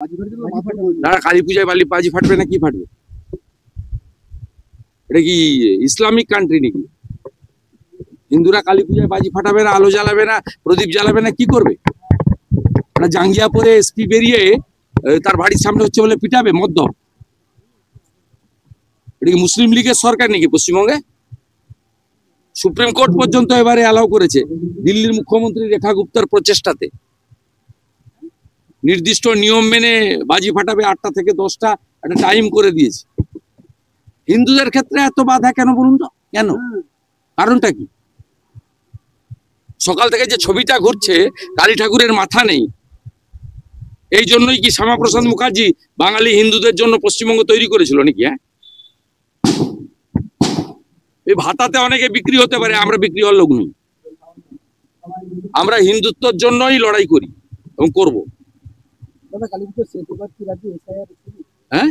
না, কালী পূজায় বাজি ফাটবে না, কি ফাটবে? এটা কি ইসলামিক কান্ট্রি নাকি? হিন্দুরা কালী পূজায় বাজি ফাটাবে না, আলো জ্বালাবে না, প্রদীপ জ্বালাবে না, কি করবে? জাঙ্গিয়া পরে এসপি বেরিয়ে তার বাড়ির সামনে হচ্ছে বলে পিটাবে মদ্য? এটা কি মুসলিম লীগের সরকার নাকি পশ্চিমবঙ্গে? সুপ্রিম কোর্ট পর্যন্ত এবারে অ্যালাউ করেছে দিল্লির মুখ্যমন্ত্রী রেখা গুপ্তার প্রচেষ্টাতে। নির্দিষ্ট নিয়ম মেনে বাজি ফাটাবে, 8টা থেকে 10টা একটা টাইম করে দিয়েছে। হিন্দুদের ক্ষেত্রে এত বাধা কেন বলুন তো? কেন? কারণটা কি? সকাল থেকে যে ছবিটা ঘুরছে, কালী ঠাকুরের মাথা নেই, এই জন্যই কি শ্যামাপ্রসাদ মুখার্জি বাঙালি হিন্দুদের জন্য পশ্চিমবঙ্গ তৈরি করেছিল নাকি? হ্যাঁ, এই ভাতাতে অনেকে বিক্রি হতে পারে, আমরা বিক্রি হওয়ার লোক নই। আমরা হিন্দুত্বর জন্যই লড়াই করি এবং করব। হ্যাঁ,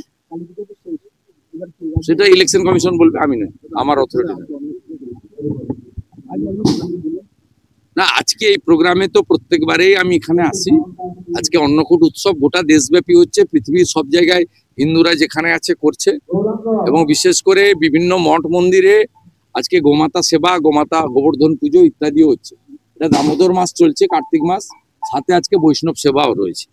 সেটা ইলেকশন কমিশন বলবে, আমি না, আমার অথরিটি না। আজকে এই প্রোগ্রামে তো প্রত্যেকবারেই আমি এখানে আসি। আজকে অন্নকূট উৎসব গোটা দেশব্যাপী হচ্ছে, পৃথিবীর সব জায়গায় হিন্দুরা যেখানে আছে করছে, এবং বিশেষ করে বিভিন্ন মঠ মন্দিরে আজকে গোমাতা সেবা, গোমাতা গোবর্ধন পুজো ইত্যাদিও হচ্ছে। এটা দামোদর মাস চলছে, কার্তিক মাস, সাথে আজকে বৈষ্ণব সেবাও রয়েছে।